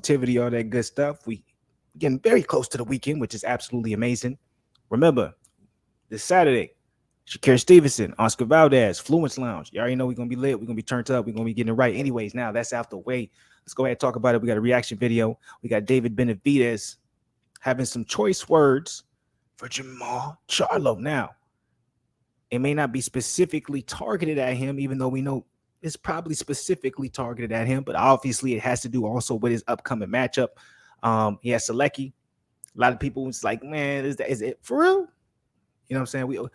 positivity, all that good stuff. We getting very close to the weekend, which is absolutely amazing. Remember, this Saturday, Shakir Stevenson, Oscar Valdez, Fluence Lounge. You already know we're gonna be lit. We're gonna be turned up. We're gonna be getting it right. Anyways, now that's out the way. Let's go ahead and talk about it. We got a reaction video. We got David Benavidez having some choice words for Jermall Charlo. Now, it may not be specifically targeted at him, even though we know it's probably specifically targeted at him, but obviously it has to do also with his upcoming matchup. He has Selecki. A lot of people was like, man, is it for real? You know what I'm saying?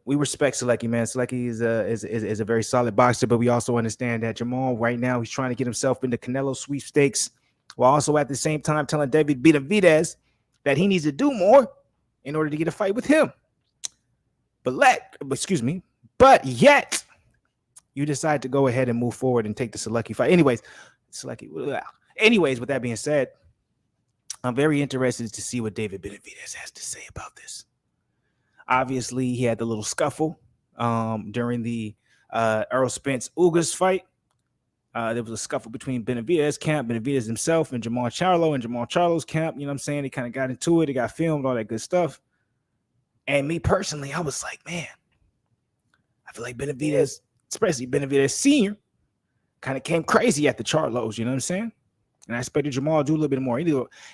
We respect Selecki, man. Selecki is a very solid boxer, but we also understand that Jermall right now, he's trying to get himself into Canelo sweepstakes, while also at the same time telling David Benavidez that he needs to do more in order to get a fight with him. But yet you decide to go ahead and move forward and take the Selecki fight. Anyways, with that being said, I'm very interested to see what David Benavidez has to say about this. Obviously, he had the little scuffle during the Errol Spence Ugas fight. There was a scuffle between Benavidez camp, Benavidez himself, and Jermall Charlo, and Jermall Charlo's camp. You know what I'm saying? They kind of got into it. It got filmed, all that good stuff. And me personally, I was like, man, I feel like Benavidez, especially Benavidez Sr., kind of came crazy at the Charlos. You know what I'm saying? And I expected Jermall to do a little bit more.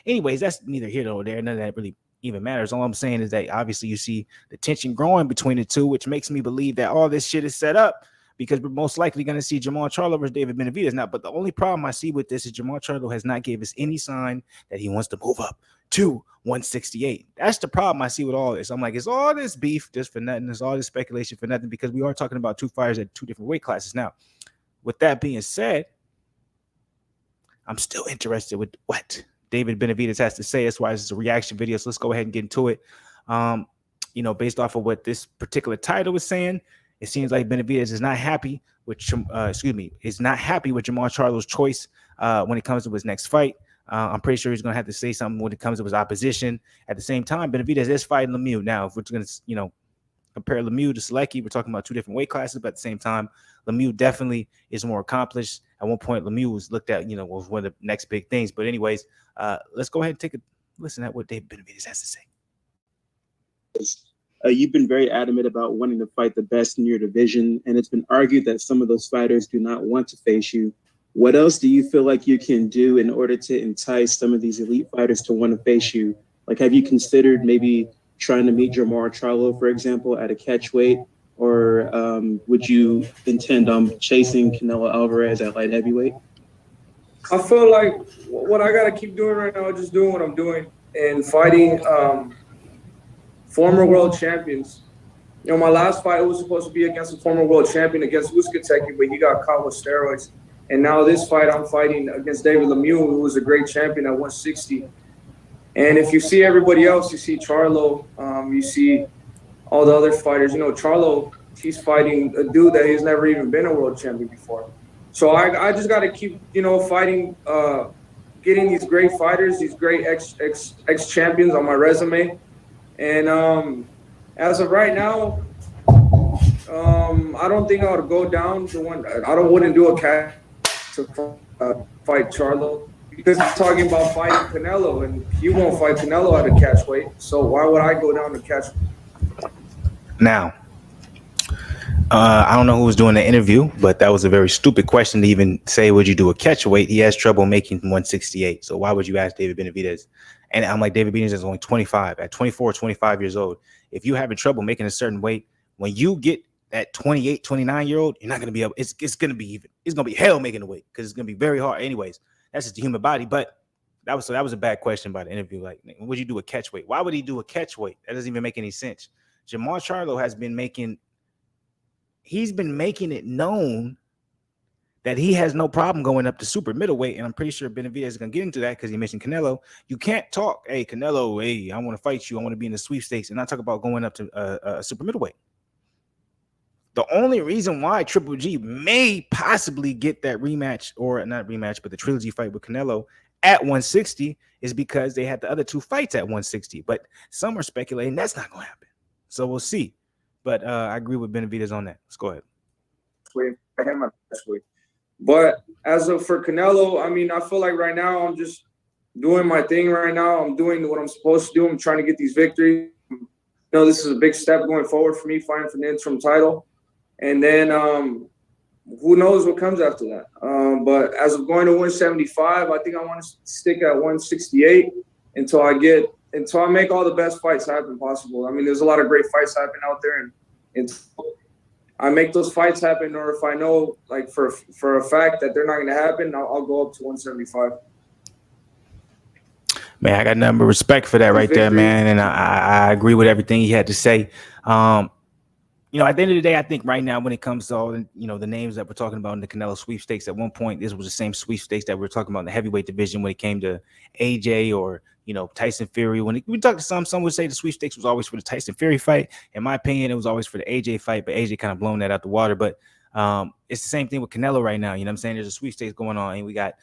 Anyways, that's neither here nor there. None of that really even matters. All I'm saying is that obviously you see the tension growing between the two, which makes me believe that all this shit is set up, because we're most likely going to see Jermall Charlo versus David Benavidez now. But the only problem I see with this is Jermall Charlo has not gave us any sign that he wants to move up to 168. That's the problem I see with all this. I'm like, it's all this beef just for nothing. It's all this speculation for nothing, because we are talking about two fighters at two different weight classes. Now, with that being said, I'm still interested with what David Benavidez has to say. That's why this is a reaction video. So let's go ahead and get into it. Based off of what this particular title is saying, it seems like Benavidez is not happy with is not happy with Jermall Charlo's choice when it comes to his next fight. I'm pretty sure he's going to have to say something when it comes to his opposition. At the same time, Benavidez is fighting Lemieux. Now, if we're going to, compare Lemieux to Selecki, we're talking about two different weight classes, but at the same time, Lemieux definitely is more accomplished. At one point, Lemieux was looked at, was one of the next big things. But anyways, let's go ahead and take a listen at what David Benavidez has to say. You've been very adamant about wanting to fight the best in your division, and it's been argued that some of those fighters do not want to face you. What else do you feel like you can do in order to entice some of these elite fighters to want to face you? Like, have you considered maybe trying to meet Jermall Charlo, for example, at a catch weight? Or would you intend on chasing Canelo Alvarez at light heavyweight? I feel like what I got to keep doing right now is just doing what I'm doing and fighting former world champions. My last fight was supposed to be against a former world champion, against Uzcateki, but he got caught with steroids. And now this fight, I'm fighting against David Lemieux, who was a great champion at 160. And if you see everybody else, you see Charlo, you see all the other fighters. Charlo, he's fighting a dude that he's never even been a world champion before. So I just got to keep, fighting, getting these great fighters, these great ex-champions on my resume. And as of right now, I don't think I would go down to one. Wouldn't do a catch to fight Charlo, because he's talking about fighting Canelo, and he won't fight Canelo at a catch weight. So why would I go down to catch? Now, I don't know who was doing the interview, but that was a very stupid question to even say, would you do a catch weight? He has trouble making 168. So why would you ask David Benavidez? And I'm like, David Benavidez is only 25. At 24, 25 years old, if you're having trouble making a certain weight, when you get that 28, 29-year-old, you're not going to be able, it's going to be even. It's going to be hell making the weight, because it's going to be very hard. Anyways, that's just the human body. But that was a bad question by the interview. Like, would you do a catch weight? Why would he do a catch weight? That doesn't even make any sense. Jermall Charlo has been making it known that he has no problem going up to super middleweight, and I'm pretty sure Benavidez is going to get into that because he mentioned Canelo. You can't talk, hey, Canelo, hey, I want to fight you, I want to be in the sweepstakes, and not talk about going up to super middleweight. The only reason why Triple G may possibly get that rematch, or not rematch, but the trilogy fight with Canelo at 160 is because they had the other two fights at 160. But some are speculating that's not going to happen. So we'll see. But I agree with Benavidez on that. Let's go ahead. But as of for Canelo, I mean, I feel like right now I'm just doing my thing right now. I'm doing what I'm supposed to do. I'm trying to get these victories. You know, this is a big step going forward for me, fighting for the interim title. And then who knows what comes after that. But as of going to 175, I think I want to stick at 168 until I make all the best fights happen possible. I mean, there's a lot of great fights happening out there, and I make those fights happen, or if I know like for a fact that they're not going to happen, I'll go up to 175. Man, I got nothing but respect for that right there, man. And I agree with everything he had to say. You know, at the end of the day, I think right now when it comes to all, the names that we're talking about in the Canelo sweepstakes, at one point, this was the same sweepstakes that we were talking about in the heavyweight division when it came to AJ or, Tyson Fury. When we talked to some would say the sweepstakes was always for the Tyson Fury fight. In my opinion, it was always for the AJ fight, but AJ kind of blown that out the water. But it's the same thing with Canelo right now. You know what I'm saying? There's a sweepstakes going on, and we got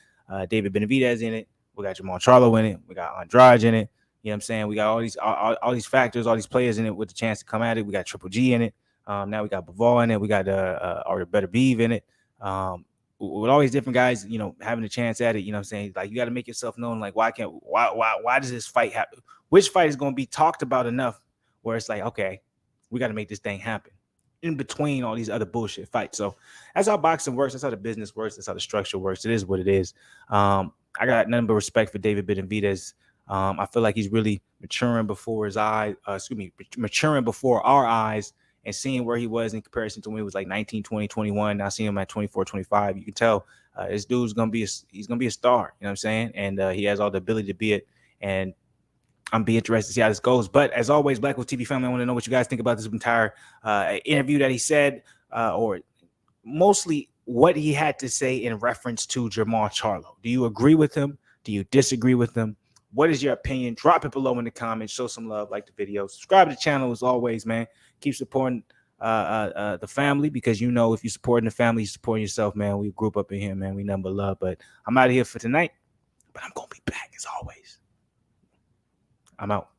David Benavidez in it. We got Jermall Charlo in it. We got Andrade in it. You know what I'm saying? We got all these factors, all these players in it with the chance to come at it. We got Triple G in it. Now we got Bivol in it. We got or Better Beeve in it. With all these different guys, having a chance at it. You know what I'm saying? Like, you got to make yourself known. Like, why does this fight happen? Which fight is going to be talked about enough where it's like, okay, we got to make this thing happen in between all these other bullshit fights. So that's how boxing works. That's how the business works. That's how the structure works. It is what it is. I got nothing but respect for David Benavidez. I feel like he's really maturing before his eyes. Maturing before our eyes. And seeing where he was in comparison to when he was like 19, 20, 21. Now seeing him at 24, 25, you can tell this dude's going to be he's going to be a star. You know what I'm saying? And he has all the ability to be it. And I'm be interested to see how this goes. But as always, BlakGooseTV family, I want to know what you guys think about this entire interview that he said, or mostly what he had to say in reference to Jermall Charlo. Do you agree with him? Do you disagree with him? What is your opinion? Drop it below in the comments. Show some love, like the video. Subscribe to the channel as always, man. Keep supporting the family, because if you're supporting the family, you're supporting yourself, man. We group up in here, man. We number love. But I'm out of here for tonight. But I'm gonna be back as always. I'm out.